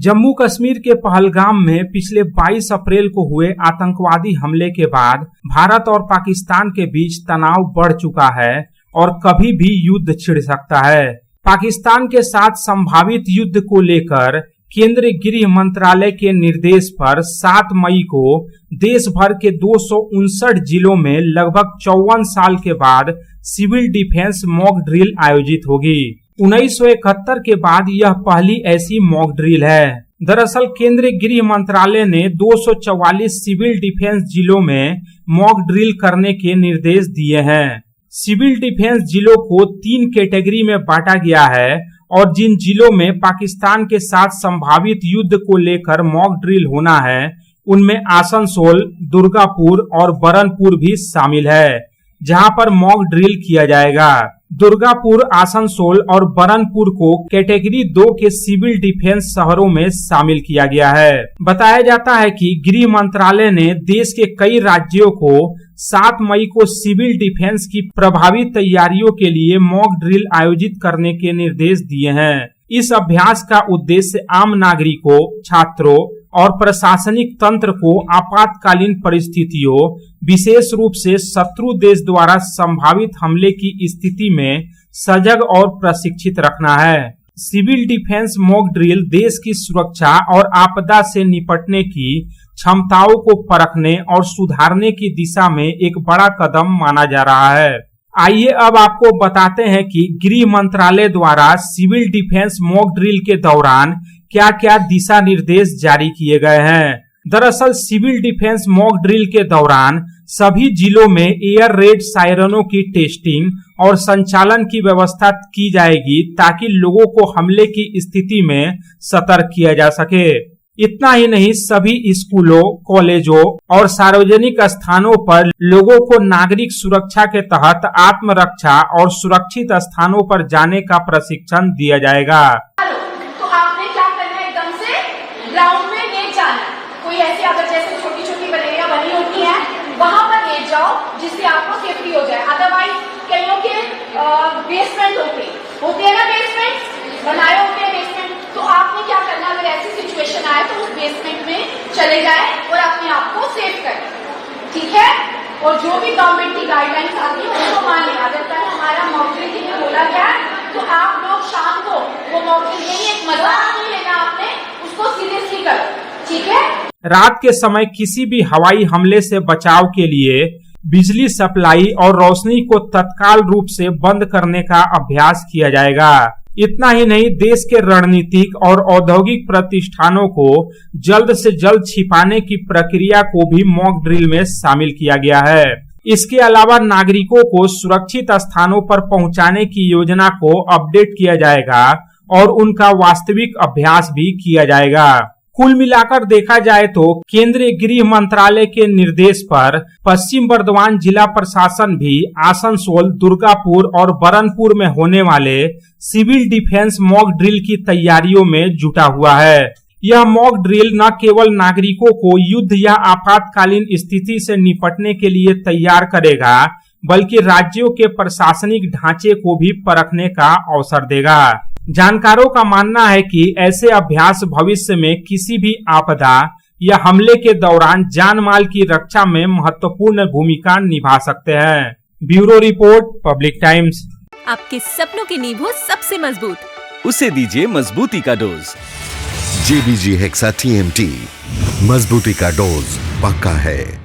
जम्मू कश्मीर के पहलगाम में पिछले 22 अप्रैल को हुए आतंकवादी हमले के बाद भारत और पाकिस्तान के बीच तनाव बढ़ चुका है और कभी भी युद्ध छिड़ सकता है। पाकिस्तान के साथ संभावित युद्ध को लेकर केंद्रीय गृह मंत्रालय के निर्देश पर 7 मई को देश भर के 259 जिलों में लगभग 54 साल के बाद सिविल डिफेंस मॉक ड्रिल आयोजित होगी। 1971 के बाद यह पहली ऐसी मॉक ड्रिल है। दरअसल केंद्रीय गृह मंत्रालय ने 244 सिविल डिफेंस जिलों में मॉक ड्रिल करने के निर्देश दिए हैं। सिविल डिफेंस जिलों को 3 कैटेगरी में बांटा गया है और जिन जिलों में पाकिस्तान के साथ संभावित युद्ध को लेकर मॉक ड्रिल होना है उनमें आसनसोल, दुर्गापुर और बरनपुर भी शामिल है, जहां पर मॉक ड्रिल किया जाएगा। दुर्गापुर, आसनसोल और बरनपुर को कैटेगरी 2 के सिविल डिफेंस शहरों में शामिल किया गया है। बताया जाता है कि गृह मंत्रालय ने देश के कई राज्यों को 7 मई को सिविल डिफेंस की प्रभावी तैयारियों के लिए मॉक ड्रिल आयोजित करने के निर्देश दिए हैं। इस अभ्यास का उद्देश्य आम नागरिकों, छात्रों और प्रशासनिक तंत्र को आपातकालीन परिस्थितियों, विशेष रूप से शत्रु देश द्वारा संभावित हमले की स्थिति में सजग और प्रशिक्षित रखना है। सिविल डिफेंस मॉक ड्रिल देश की सुरक्षा और आपदा से निपटने की क्षमताओं को परखने और सुधारने की दिशा में एक बड़ा कदम माना जा रहा है। आइए अब आपको बताते हैं कि गृह मंत्रालय द्वारा सिविल डिफेंस मॉक ड्रिल के दौरान क्या क्या दिशा निर्देश जारी किए गए हैं। दरअसल सिविल डिफेंस मॉक ड्रिल के दौरान सभी जिलों में एयर रेड सायरनों की टेस्टिंग और संचालन की व्यवस्था की जाएगी ताकि लोगों को हमले की स्थिति में सतर्क किया जा सके। इतना ही नहीं, सभी स्कूलों, कॉलेजों और सार्वजनिक स्थानों पर लोगों को नागरिक सुरक्षा के तहत आत्मरक्षा और सुरक्षित स्थानों पर जाने का प्रशिक्षण दिया जाएगा। ग्राउंड में ले जाना, कोई ऐसी अगर जैसे छोटी छोटी बनेरिया बनी होती है वहां पर ले जाओ जिससे आपको सेफ्टी हो जाए। अदरवाइज कईयों के बेसमेंट होते हैं ना, बेसमेंट बनाए होते हैं बेसमेंट, तो आपने क्या करना, अगर ऐसी सिचुएशन आए तो उस बेसमेंट में चले जाए और अपने आप को सेव करें, ठीक है। और जो भी गवर्नमेंट की गाइडलाइंस आती है उसको मानने आ जाता है। हमारा मॉक ड्रिल में बोला गया है, तो आप लोग शाम को वो मॉक ड्रिल नहीं, एक मजाक नहीं लेना, आपने उसको सीरियसली करो, ठीक है। रात के समय किसी भी हवाई हमले से बचाव के लिए बिजली सप्लाई और रोशनी को तत्काल रूप से बंद करने का अभ्यास किया जाएगा। इतना ही नहीं, देश के रणनीतिक और औद्योगिक प्रतिष्ठानों को जल्द से जल्द छिपाने की प्रक्रिया को भी मॉक ड्रिल में शामिल किया गया है। इसके अलावा नागरिकों को सुरक्षित स्थानों पर पहुंचाने की योजना को अपडेट किया जाएगा और उनका वास्तविक अभ्यास भी किया जाएगा। कुल मिलाकर देखा जाए तो केंद्रीय गृह मंत्रालय के निर्देश पर पश्चिम बर्दवान जिला प्रशासन भी आसनसोल, दुर्गापुर और बरनपुर में होने वाले सिविल डिफेंस मॉक ड्रिल की तैयारियों में जुटा हुआ है। यह मॉक ड्रिल न केवल नागरिकों को युद्ध या आपातकालीन स्थिति से निपटने के लिए तैयार करेगा, बल्कि राज्यों के प्रशासनिक ढांचे को भी परखने का अवसर देगा। जानकारों का मानना है कि ऐसे अभ्यास भविष्य में किसी भी आपदा या हमले के दौरान जान माल की रक्षा में महत्वपूर्ण भूमिका निभा सकते हैं। Bureau report, public times. आपके सपनों की नींव हो सबसे मजबूत, उसे दीजिए मजबूती का डोज। JBG Hexa TMT, मजबूती का डोज पक्का है।